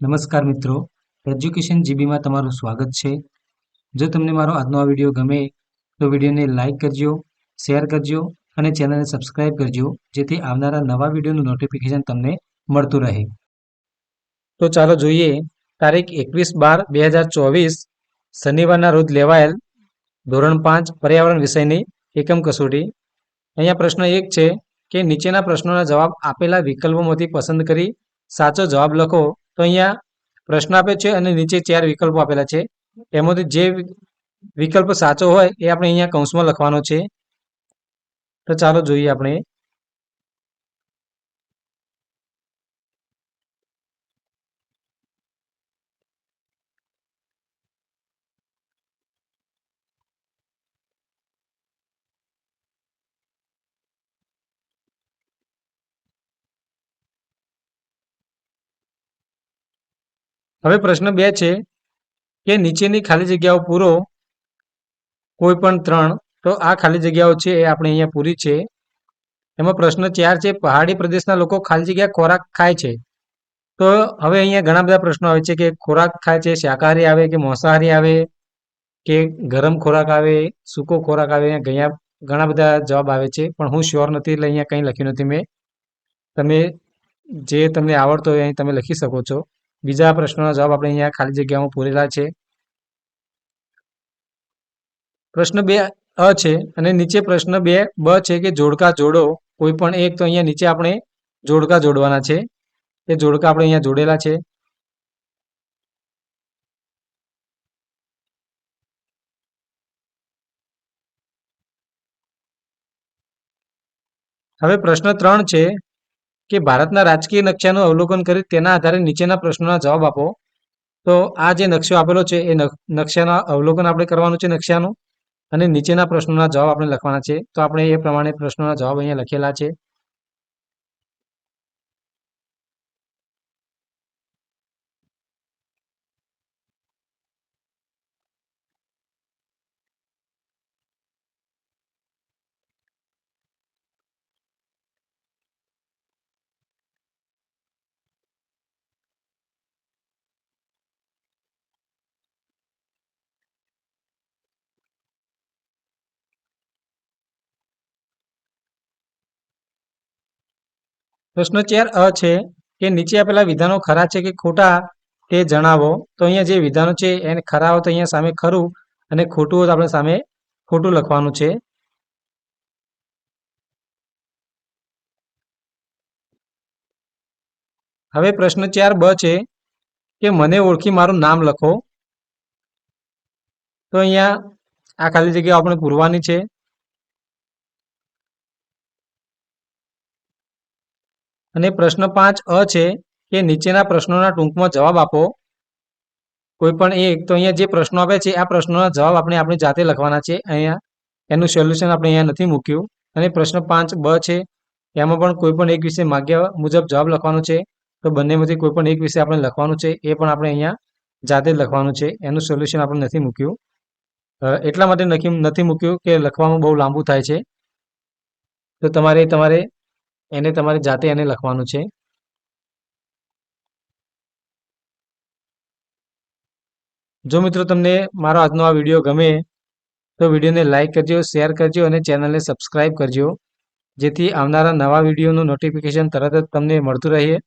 નમસ્કાર મિત્રો, એજ્યુકેશન જીબીમાં તમારું સ્વાગત છે. જો તમને મારો આજનો આ વિડીયો ગમે તો વિડીયોને લાઇક કરજો, શેર કરજો અને ચેનલને સબસ્ક્રાઇબ કરજો, જેથી આવનારા નવા વિડીયોનું નોટિફિકેશન તમને મળતું રહે. તો ચાલો જોઈએ, તારીખ 21/12/2024 શનિવારના રોજ લેવાયેલ ધોરણ 5 પર્યાવરણ વિષયની એકમ કસોટી. અહીંયા પ્રશ્ન 1 છે કે નીચેના પ્રશ્નોના જવાબ આપેલા વિકલ્પોમાંથી પસંદ કરી સાચો જવાબ લખો. તો અહીંયા પ્રશ્ન આપ્યો છે અને નીચે 4 વિકલ્પો આપેલા છે. એમાંથી જે વિકલ્પ સાચો હોય એ આપણે અહીંયા કૌંસમાં લખવાનો છે. તો ચાલો જોઈએ આપણે. હવે પ્રશ્ન 2 છે કે નીચેની ખાલી જગ્યાઓ પૂરો, કોઈ પણ 3. તો આ ખાલી જગ્યાઓ છે એ આપણે અહીંયા પૂરી છે. એમાં પ્રશ્ન 4 છે, પહાડી પ્રદેશના લોકો ખાલી જગ્યા ખોરાક ખાય છે. તો હવે અહીંયા ઘણા બધા પ્રશ્નો આવે છે કે ખોરાક ખાય છે, શાકાહારી આવે કે માંસાહારી આવે કે ગરમ ખોરાક આવે, સૂકો ખોરાક આવે. ઘણા બધા જવાબ આવે છે, પણ હું શ્યોર નથી એટલે અહીંયા કંઈ લખ્યું નથી મેં. તમે જે તમને આવડતો હોય અહીં તમે લખી શકો છો. બીજા પ્રશ્નોના જવાબ આપણે અહીંયા ખાલી જગ્યામાં પૂરેલા છે. પ્રશ્ન 2 અ છે અને નીચે પ્રશ્ન 2 બ છે કે જોડકા જોડો કોઈ પણ એક. તો અહીંયા નીચે આપણે જોડકા જોડવાના છે. એ જોડકા આપણે અહીંયા જોડેલા છે. હવે પ્રશ્ન 3 છે કે ભારતના રાજકીય નકશાનું અવલોકન કરી તેના આધારે નીચેના પ્રશ્નોના જવાબ આપો. તો આ જે નકશો આપેલો છે એ નકશાના અવલોકન આપણે કરવાનું છે નકશાનું, અને નીચેના પ્રશ્નોના જવાબ આપણે લખવાના છે. તો આપણે એ પ્રમાણે પ્રશ્નોના જવાબ અહીંયા લખેલા છે. પ્રશ્ન 4 અ છે કે નીચે આપેલા વિધાનો ખરા છે કે ખોટા તે જણાવો. તો અહીંયા જે વિધાનો છે એને ખરા હોય તો અહીંયા સામે ખરું અને ખોટું હોય તો આપણે સામે ખોટું લખવાનું છે. હવે પ્રશ્ન 4 બ છે કે મને ઓળખી મારું નામ લખો. તો અહીંયા આ ખાલી જગ્યા આપણે પૂરવાની છે. અને પ્રશ્ન 5 અ છે કે નીચેના પ્રશ્નોના ટૂંકમાં જવાબ આપો કોઈ પણ એક. તો અહીંયા જે પ્રશ્નો આપે છે આ પ્રશ્નોના જવાબ આપણે આપણી જાતે લખવાના છે. અહીંયા એનું સોલ્યુશન આપણે અહીંયા નથી મૂક્યું. અને પ્રશ્ન 5 બ છે એમાં પણ કોઈ પણ એક વિશે માગ્યા મુજબ જવાબ લખવાનો છે. તો બંનેમાંથી કોઈ પણ એક વિશે આપણે લખવાનું છે, એ પણ આપણે અહીંયા જાતે જ લખવાનું છે. એનું સોલ્યુશન આપણે નથી મૂક્યું. એટલા માટે નથી મૂક્યું કે લખવામાં બહુ લાંબુ થાય છે. તો તમારે એને તમારી જાતે એને લખવાનું છે. જો મિત્રો તમને મારો આજનો આ વિડીયો ગમે તો વિડીયોને લાઇક કરજો, શેર કરજો અને ચેનલને સબસ્ક્રાઈબ કરજો, જેથી આવનારા નવા વિડીયોનું નોટિફિકેશન તરત જ તમને મળતું રહે.